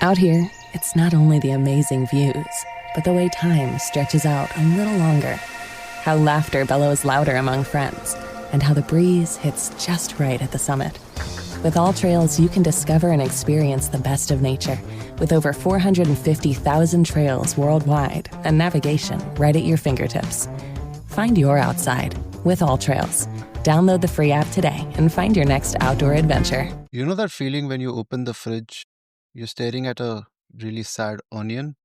Out here, it's not only the amazing views, but the way time stretches out a little longer, how laughter bellows louder among friends, and how the breeze hits just right at the summit. With All Trails, you can discover and experience the best of nature with over 450,000 trails worldwide and navigation right at your fingertips. Find your outside with All Trails. Download the free app today and find your next outdoor adventure. You know that feeling when you open the fridge, you're staring at a really sad onion,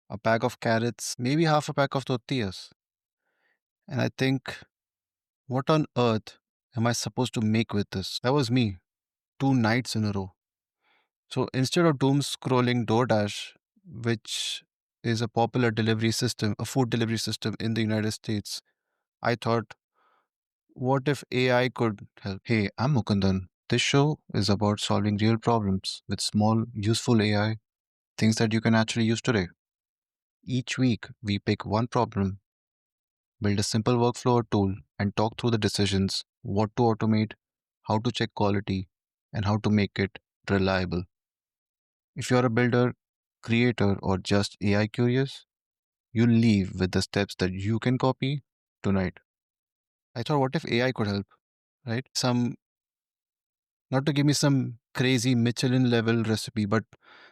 a pack of carrots, maybe half a pack of tortillas. And I think, what on earth am I supposed to make with this? That was me, 2 nights in a row. So instead of doom scrolling DoorDash, which is a popular delivery system, a food delivery system in the United States, I thought, what if AI could help? Hey, I'm Mukundan. This show is about solving real problems with small, useful AI, things that you can actually use today. Each week, we pick one problem, build a simple workflow or tool, and talk through the decisions, what to automate, how to check quality, and how to make it reliable. If you're a builder, creator, or just AI curious, you'll leave with the steps that you can copy tonight. I thought, what if AI could help, right? Not to give me some crazy Michelin level recipe, but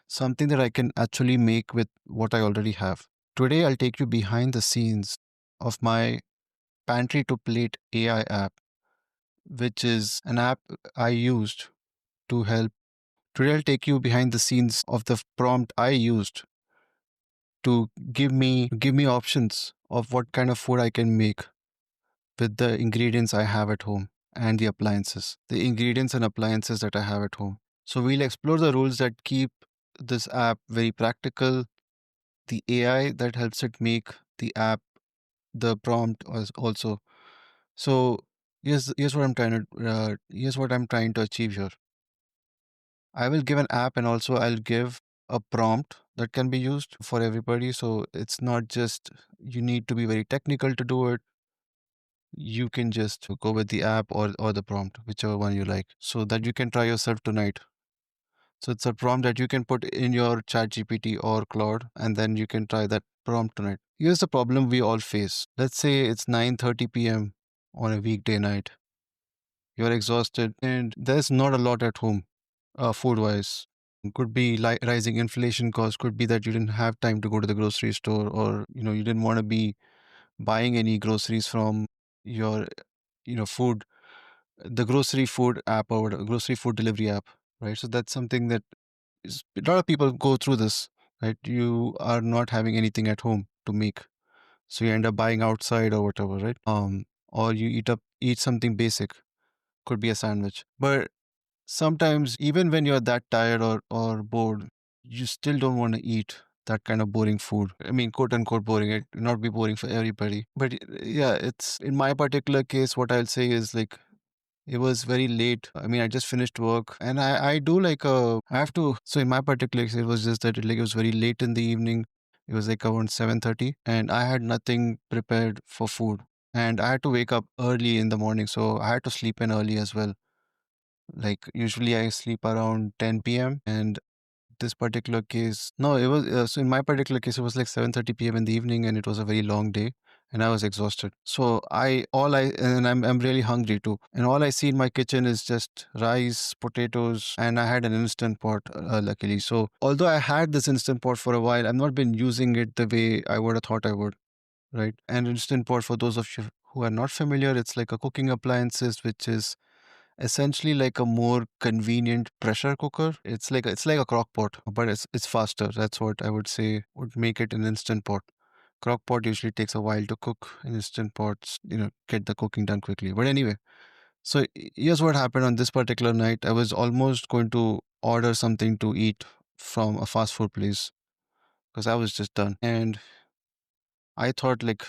something that I can actually make with what I already have. Today, I'll take you behind the scenes of my Pantry to Plate AI app, which is an app I used to help. Today, I'll take you behind the scenes of the prompt I used to give me options of what kind of food I can make with the ingredients I have at home and the ingredients and appliances that I have at home. So we'll explore the rules that keep this app very practical, the AI that helps it make the app, the prompt also. So here's what I'm trying to achieve here. I will give an app and also I'll give a prompt that can be used for everybody. So it's not just you need to be very technical to do it. You can just go with the app or the prompt, whichever one you like, so that you can try yourself tonight. So it's a prompt that you can put in your chat GPT or Claude, and then you can try that prompt tonight. Here's the problem we all face. Let's say it's 9:30 p.m. on a weekday night. You're exhausted and there's not a lot at home, food wise. Could be like rising inflation costs, could be that you didn't have time to go to the grocery store, or you didn't want to be buying any groceries from your food, the grocery food app or whatever, grocery food delivery app, right? So that's something that a lot of people go through this, right? You are not having anything at home to make, so you end up buying outside or whatever, right? Or you eat something basic, could be a sandwich. But sometimes, even when you're that tired or bored, you still don't want to eat that kind of boring food. I mean, quote unquote boring. It will not be boring for everybody. But yeah, it's in my particular case, what I'll say is like it was very late. I mean, I just finished work and I do like I have to. So in my particular case, it was just that it was very late in the evening. It was like around 7:30 and I had nothing prepared for food. And I had to wake up early in the morning. So I had to sleep in early as well. Like usually I sleep around 10 p.m. and this particular case, no, it was so in my particular case, it was like 7:30 p.m. in the evening, and it was a very long day, and I was exhausted. So I'm really hungry too, and all I see in my kitchen is just rice, potatoes, and I had an instant pot, luckily. So although I had this instant pot for a while, I've not been using it the way I would have thought I would. Right, and instant pot, for those of you who are not familiar, it's like a cooking appliances which is essentially like a more convenient pressure cooker. It's like a crock pot, but it's faster. That's what I would say would make it an instant pot. Crock pot usually takes a while to cook. In instant pots, get the cooking done quickly. But anyway, so here's what happened on this particular night. I was almost going to order something to eat from a fast food place because I was just done. And I thought like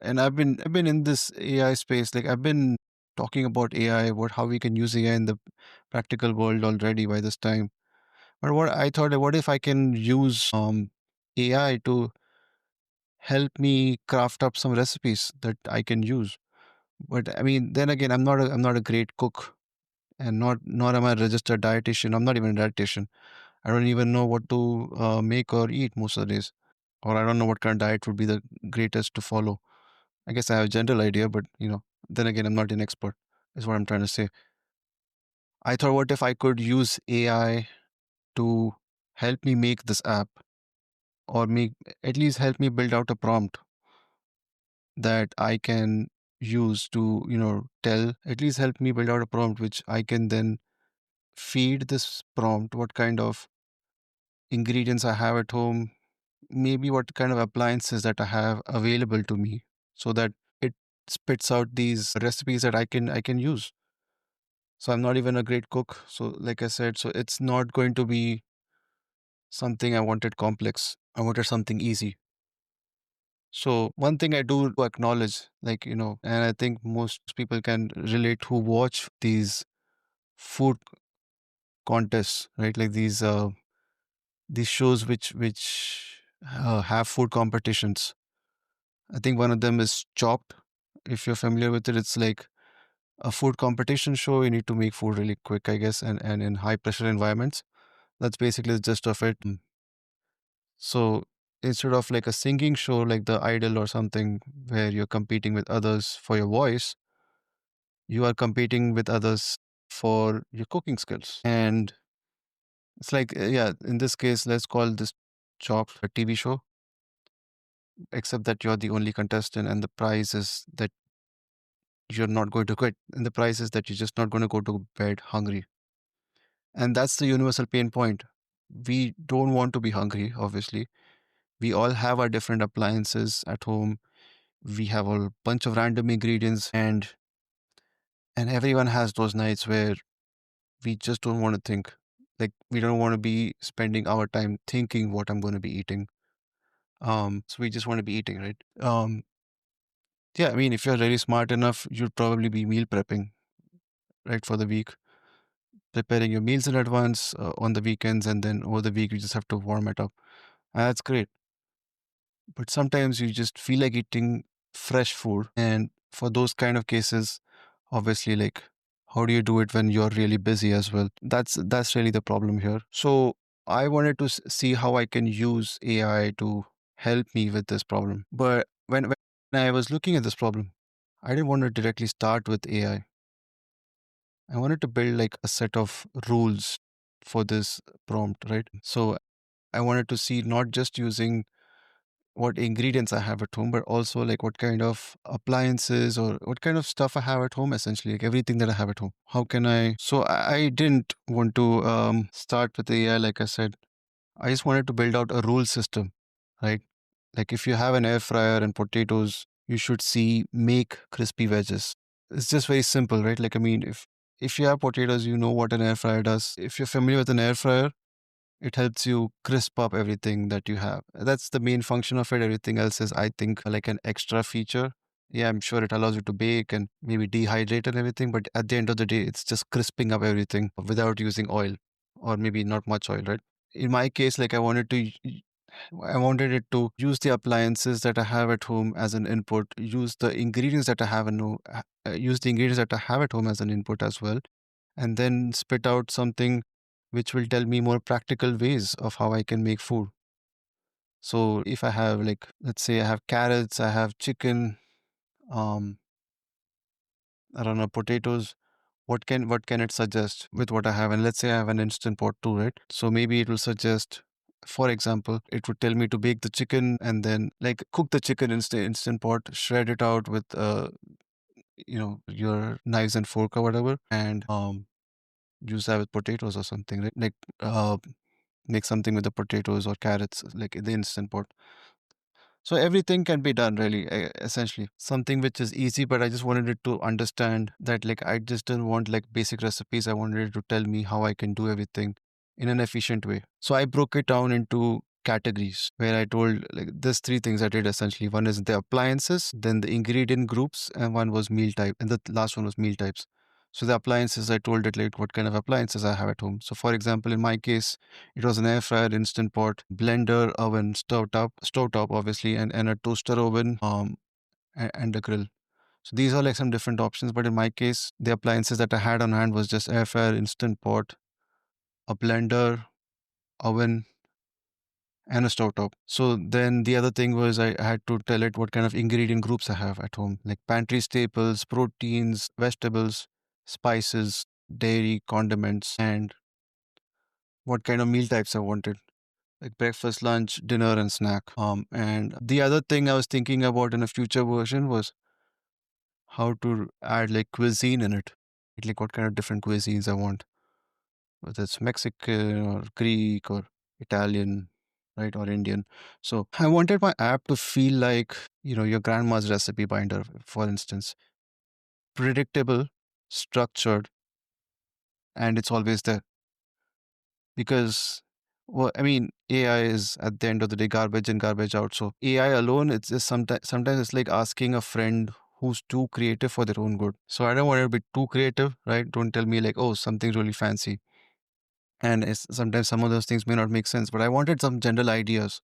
and I've been in this AI space. Like I've been talking about AI, what how we can use AI in the practical world already by this time. But what I thought, what if I can use AI to help me craft up some recipes that I can use. But I mean, then again, I'm not a great cook, and not am I a registered dietitian. I'm not even a dietitian. I don't even know what to make or eat most of the days, or I don't know what kind of diet would be the greatest to follow. I guess I have a general idea, but then again, I'm not an expert, is what I'm trying to say. I thought, what if I could use AI to help me make this app, or make at least help me build out a prompt that I can use to, tell, at least help me build out a prompt which I can then feed this prompt what kind of ingredients I have at home, maybe what kind of appliances that I have available to me, so that it spits out these recipes that I can use. So I'm not even a great cook. So like I said, so it's not going to be something I wanted complex. I wanted something easy. So one thing I do acknowledge, like, and I think most people can relate who watch these food contests, right? Like these shows which have food competitions. I think one of them is Chopped. If you're familiar with it, it's like a food competition show. You need to make food really quick, I guess, and in high pressure environments. That's basically the gist of it. So instead of like a singing show like The Idol or something where you're competing with others for your voice, you are competing with others for your cooking skills. And it's like, yeah, in this case, let's call this Chopped a TV show, except that you're the only contestant, and the prize is that you're not going to quit. And the prize is that you're just not going to go to bed hungry. And that's the universal pain point. We don't want to be hungry, obviously. We all have our different appliances at home. We have a bunch of random ingredients, and everyone has those nights where we just don't want to think. Like, we don't want to be spending our time thinking what I'm going to be eating. So we just want to be eating, right? Yeah, I mean, if you're really smart enough, you'd probably be meal prepping, right, for the week, preparing your meals in advance on the weekends, and then over the week you just have to warm it up. And that's great. But sometimes you just feel like eating fresh food, and for those kind of cases, obviously, like, how do you do it when you're really busy as well? That's really the problem here. So I wanted to see how I can use AI to help me with this problem. But when I was looking at this problem, I didn't want to directly start with AI. I wanted to build like a set of rules for this prompt, right? So I wanted to see not just using what ingredients I have at home, but also like what kind of appliances or what kind of stuff I have at home, essentially, like everything that I have at home. How can I? So I didn't want to start with AI, like I said. I just wanted to build out a rule system, right? Like if you have an air fryer and potatoes, you should see make crispy wedges. It's just very simple, right? Like, I mean, if you have potatoes, you know what an air fryer does. If you're familiar with an air fryer, it helps you crisp up everything that you have. That's the main function of it. Everything else is, I think, like an extra feature. Yeah, I'm sure it allows you to bake and maybe dehydrate and everything, but at the end of the day, it's just crisping up everything without using oil, or maybe not much oil, right? In my case, like I wanted it to use the appliances that I have at home as an input, use the ingredients that I have use the ingredients that I have at home as an input as well, and then spit out something which will tell me more practical ways of how I can make food. So if I have, like, let's say I have carrots, I have chicken, um, I don't know, potatoes, what can it suggest with what I have? And let's say I have an instant pot too, right? So maybe it will suggest, for example, it would tell me to bake the chicken and then like cook the chicken in instant pot, shred it out with your knives and fork or whatever, and use that with potatoes or something, right? Like make something with the potatoes or carrots, like in the instant pot. So everything can be done really, essentially. Something which is easy, but I just wanted it to understand that, like, I just didn't want like basic recipes. I wanted it to tell me how I can do everything in an efficient way. So I broke it down into categories where I told, like, there's three things I did essentially. One is the appliances, then the ingredient groups, and one was meal type, and the last one was meal types. So the appliances, I told it like what kind of appliances I have at home. So for example, in my case, it was an air fryer, instant pot, blender, oven, stovetop obviously, and a toaster oven, and a grill. So these are like some different options. But in my case, the appliances that I had on hand was just air fryer, instant pot, a blender, oven, and a stovetop. So then the other thing was I had to tell it what kind of ingredient groups I have at home, like pantry staples, proteins, vegetables, spices, dairy, condiments, and what kind of meal types I wanted, like breakfast, lunch, dinner, and snack. And the other thing I was thinking about in a future version was how to add like cuisine in it, like what kind of different cuisines I want, whether it's Mexican or Greek or Italian, right, or Indian. So I wanted my app to feel like, your grandma's recipe binder, for instance, predictable, structured, and it's always there. Because, well, I mean, AI is at the end of the day garbage in, garbage out. So AI alone, it's just sometimes it's like asking a friend who's too creative for their own good. So I don't want it to be too creative, right? Don't tell me like, oh, something really fancy. And sometimes some of those things may not make sense, but I wanted some general ideas.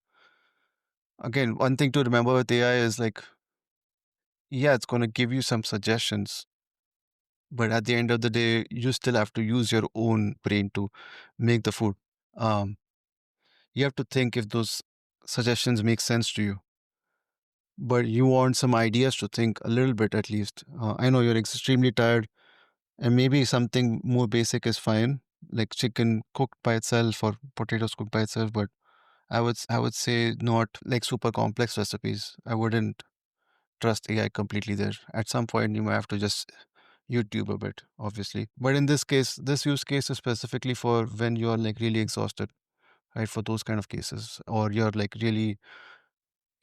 Again, one thing to remember with AI is like, yeah, it's going to give you some suggestions, but at the end of the day, you still have to use your own brain to make the food. Um, you have to think if those suggestions make sense to you, but you want some ideas to think a little bit at least. I know you're extremely tired, and maybe something more basic is fine, like chicken cooked by itself or potatoes cooked by itself, but I would say not like super complex recipes. I wouldn't trust AI completely there. At some point, you might have to just YouTube a bit, obviously. But in this case, this use case is specifically for when you're like really exhausted, right? For those kind of cases, or you're like really,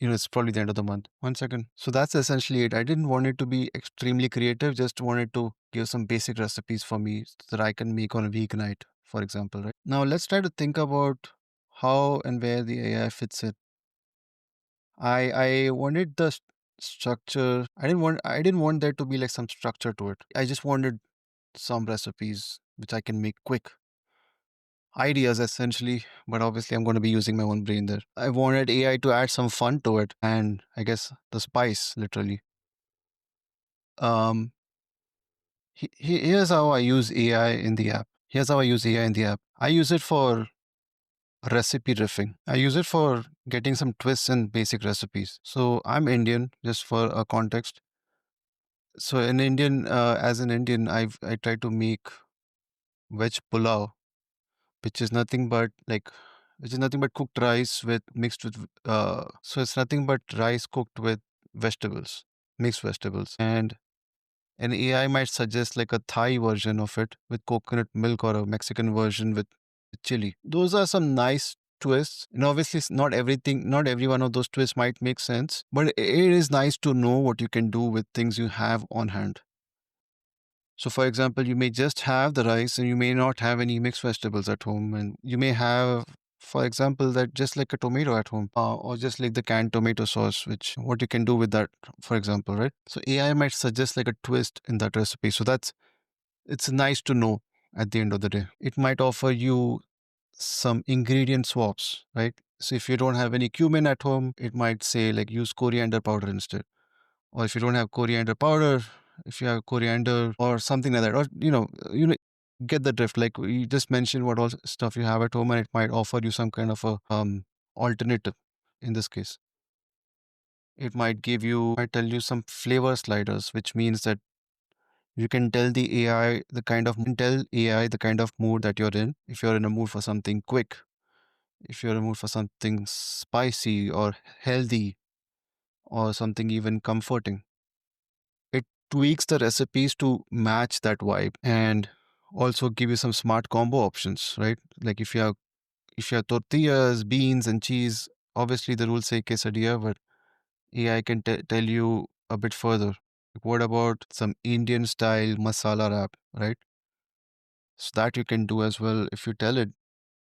it's probably the end of the month. One second. So that's essentially it. I didn't want it to be extremely creative, just wanted to give some basic recipes for me that I can make on a weeknight, for example, right? Now let's try to think about how and where the AI fits in. I wanted the structure. I didn't want there to be like some structure to it. I just wanted some recipes which I can make quick. Ideas essentially, but obviously I'm going to be using my own brain there. I wanted AI to add some fun to it and I guess the spice literally. Um Here's how I use AI in the app. Here's how I use AI in the app. I use it for recipe riffing. I use it for getting some twists in basic recipes. So I'm Indian, just for a context. So as an Indian, I try to make veg pulao, which is nothing but cooked rice with mixed with so it's nothing but rice cooked with vegetables, mixed vegetables, and an AI might suggest like a Thai version of it with coconut milk or a Mexican version with chili. Those are some nice twists. And obviously, not every one of those twists might make sense, but it is nice to know what you can do with things you have on hand. So, for example, you may just have the rice and you may not have any mixed vegetables at home. And you may have, for example, that just like a tomato at home or just like the canned tomato sauce, which what you can do with that, for example, right? So, AI might suggest like a twist in that recipe. So, it's nice to know at the end of the day. It might offer you some ingredient swaps, right? So, if you don't have any cumin at home, it might say like use coriander powder instead, or if you don't have coriander powder, if you have coriander or something like that, or get the drift. Like you just mentioned what all stuff you have at home, and it might offer you some kind of a alternative. In this case, it might tell you some flavor sliders, which means that you can tell the AI the kind of mood that you're in. If you're in a mood for something quick, if you're in a mood for something spicy or healthy, or something even comforting. It tweaks the recipes to match that vibe and also give you some smart combo options, right? Like if you have tortillas, beans, and cheese, obviously the rules say quesadilla, but AI can tell you a bit further. Like, what about some Indian style masala wrap, right? So that you can do as well if you tell it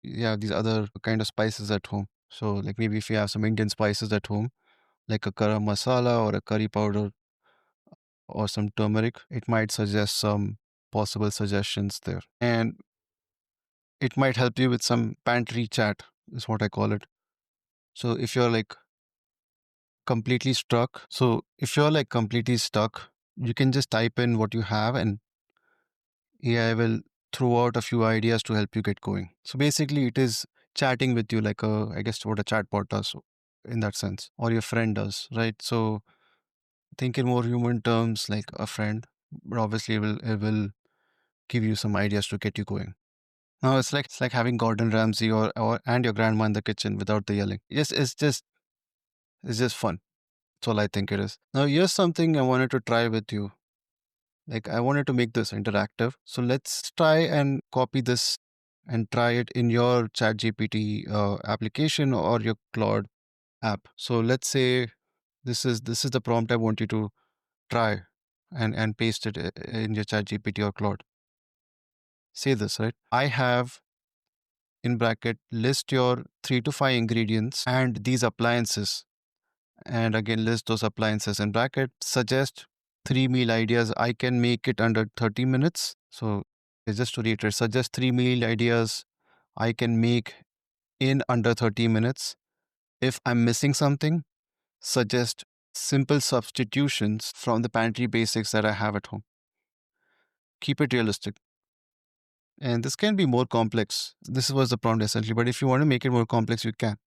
you have these other kind of spices at home. So like maybe if you have some Indian spices at home, like a garam masala or a curry powder or some turmeric, it might suggest some possible suggestions there. And it might help you with some pantry chat, is what I call it. So if you're like completely stuck, you can just type in what you have and AI will throw out a few ideas to help you get going. So basically, it is chatting with you like I guess what a chatbot does in that sense, or your friend does, right? So think in more human terms like a friend, but obviously it will give you some ideas to get you going. Now it's like having Gordon Ramsay or and your grandma in the kitchen without the yelling. Yes, it's just fun. That's all I think it is. Now here's something I wanted to try with you. Like I wanted to make this interactive. So let's try and copy this and try it in your ChatGPT application or your Claude app. So let's say this is the prompt I want you to try and paste it in your ChatGPT or Claude. Say this, right? I have in bracket list your 3 to 5 ingredients and these appliances, and again list those appliances in bracket. Suggest 3 meal ideas. I can make it under 30 minutes. So just to reiterate, suggest 3 meal ideas I can make in under 30 minutes. If I'm missing something, suggest simple substitutions from the pantry basics that I have at home. Keep it realistic. And this can be more complex. This was the prompt essentially, but if you want to make it more complex, you can,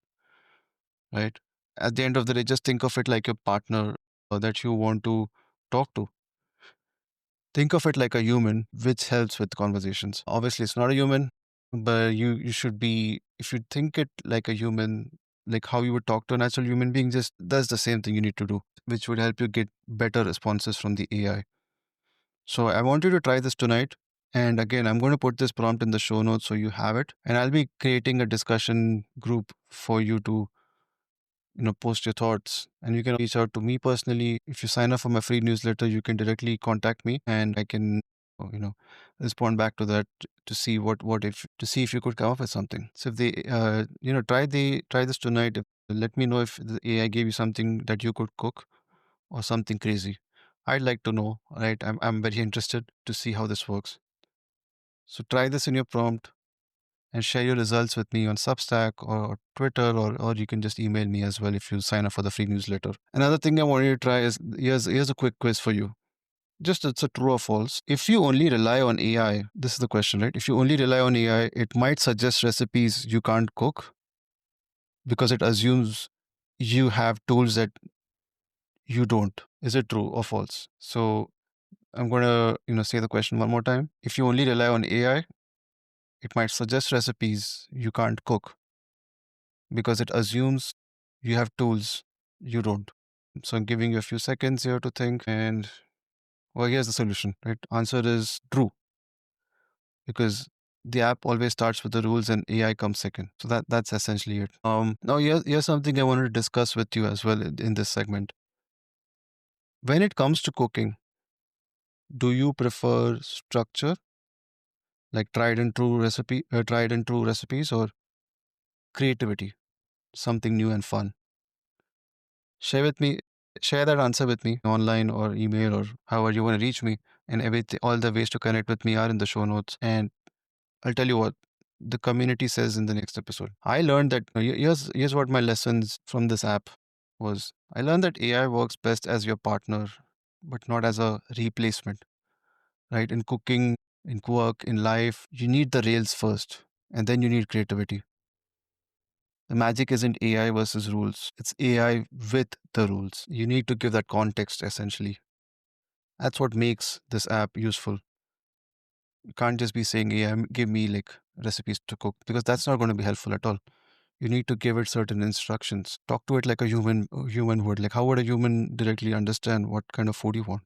right? At the end of the day, just think of it like a partner that you want to talk to. Think of it like a human, which helps with conversations. Obviously, it's not a human, but you should be, if you think it like a human, like how you would talk to a natural human being, just that's the same thing you need to do, which would help you get better responses from the AI. So I want you to try this tonight. And again, I'm going to put this prompt in the show notes so you have it. And I'll be creating a discussion group for you to post your thoughts, and you can reach out to me personally. If you sign up for my free newsletter, you can directly contact me and I can you know respond back to that to see what if to see if you could come up with something. So if they try this tonight, let me know if the AI gave you something that you could cook or something crazy. I'd like to know, right? I'm very interested to see how this works. So try this in your prompt and share your results with me on Substack or Twitter, or you can just email me as well if you sign up for the free newsletter. Another thing I want you to try is here's a quick quiz for you. Just it's a true or false. If you only rely on AI, this is the question, right? If you only rely on AI, it might suggest recipes you can't cook because it assumes you have tools that you don't. Is it true or false? So I'm gonna say the question one more time. If you only rely on AI, it might suggest recipes you can't cook because it assumes you have tools you don't. So I'm giving you a few seconds here to think, and well, here's the solution, right? Answer is true because the app always starts with the rules and AI comes second. So that's essentially it. Now here's something I wanted to discuss with you as well in this segment. When it comes to cooking, do you prefer structure, like tried and true recipes, or creativity, something new and fun? Share with me, share that answer with me online or email or however you want to reach me. And everything, all the ways to connect with me are in the show notes. And I'll tell you what the community says in the next episode. I learned that here's what my lessons from this app was. I learned that AI works best as your partner, but not as a replacement. Right? In cooking, in work, in life, you need the rails first, and then you need creativity. The magic isn't AI versus rules. It's AI with the rules. You need to give that context essentially. That's what makes this app useful. You can't just be saying, AI, give me like recipes to cook because that's not going to be helpful at all. You need to give it certain instructions. Talk to it like a human would. Like how would a human directly understand what kind of food you want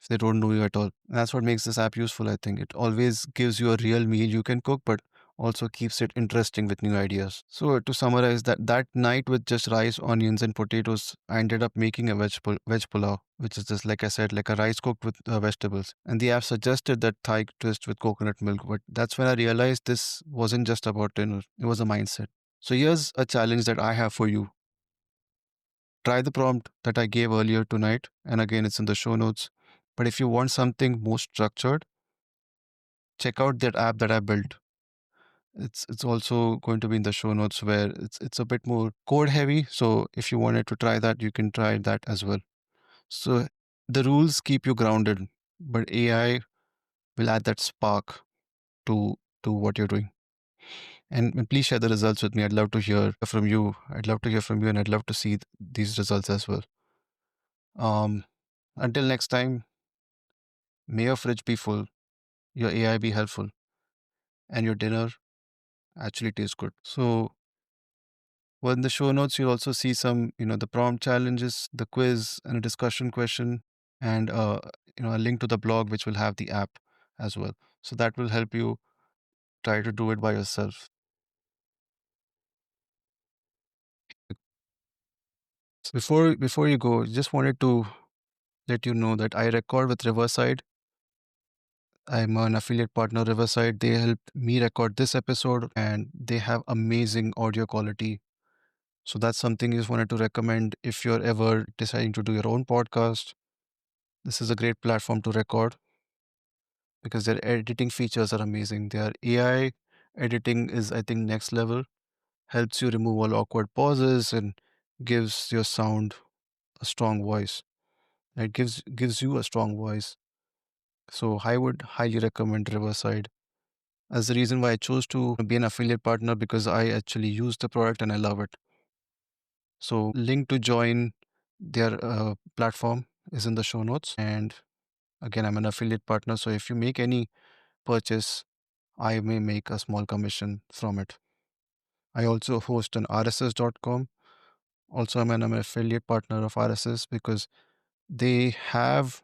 if they don't know you at all? And that's what makes this app useful, I think. It always gives you a real meal you can cook, but also keeps it interesting with new ideas. So to summarize, that night with just rice, onions, and potatoes, I ended up making a veg pulao, which is just like I said, like a rice cooked with vegetables. And the app suggested that Thai twist with coconut milk, but that's when I realized this wasn't just about dinner; it was a mindset. So here's a challenge that I have for you. Try the prompt that I gave earlier tonight, and again, it's in the show notes. But if you want something more structured, check out that app that I built. It's also going to be in the show notes where it's a bit more code heavy. So if you wanted to try that, you can try that as well. So the rules keep you grounded, but AI will add that spark to what you're doing. And please share the results with me. I'd love to hear from you. I'd love to hear from you, and I'd love to see these results as well. Um, until next time, may your fridge be full, your AI be helpful, and your dinner actually taste good. So, well, in the show notes, you'll also see some, the prompt challenges, the quiz, and a discussion question, and a link to the blog which will have the app as well. So that will help you try to do it by yourself. So before you go, just wanted to let you know that I record with Riverside. I'm an affiliate partner, Riverside. They helped me record this episode, and they have amazing audio quality. So that's something I just wanted to recommend if you're ever deciding to do your own podcast. This is a great platform to record because their editing features are amazing. Their AI editing is, I think, next level. Helps you remove all awkward pauses and gives your sound a strong voice. It gives you a strong voice. So I would highly recommend Riverside. As the reason why I chose to be an affiliate partner because I actually use the product and I love it. So link to join their platform is in the show notes. And again, I'm an affiliate partner. So if you make any purchase, I may make a small commission from it. I also host an rss.com. Also, I'm an affiliate partner of RSS because they have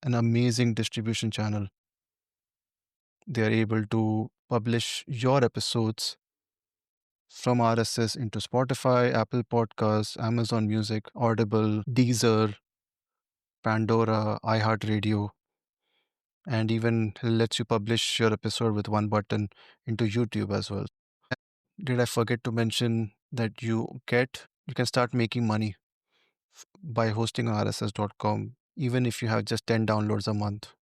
an amazing distribution channel. They are able to publish your episodes from RSS into Spotify, Apple Podcasts, Amazon Music, Audible, Deezer, Pandora, iHeartRadio, and even lets you publish your episode with one button into YouTube as well. Did I forget to mention that you can start making money by hosting on rss.com even if you have just 10 downloads a month.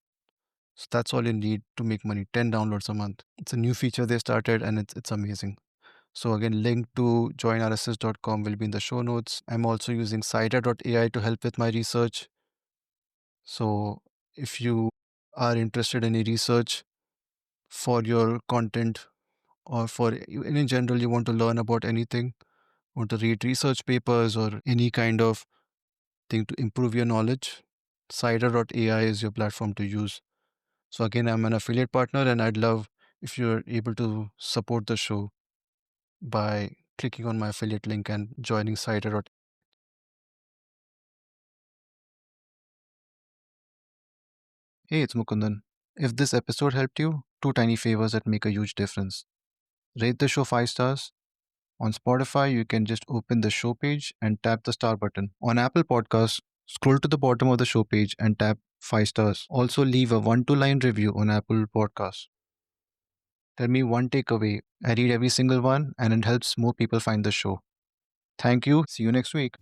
So that's all you need to make money, 10 downloads a month. It's a new feature they started and it's amazing. So again, link to joinrss.com will be in the show notes. I'm also using cider.ai to help with my research. So if you are interested in any research for your content or in general you want to learn about anything, want to read research papers or any kind of thing to improve your knowledge, cider.ai is your platform to use. So again, I'm an affiliate partner and I'd love if you're able to support the show by clicking on my affiliate link and joining cider. Hey, it's Mukundan. If this episode helped you, two tiny favors that make a huge difference. Rate the show 5 stars. On Spotify, you can just open the show page and tap the star button. On Apple Podcasts, scroll to the bottom of the show page and tap 5 stars. Also, leave a 1 2 line review on Apple Podcasts. Tell me one takeaway. I read every single one and it helps more people find the show. Thank you. See you next week.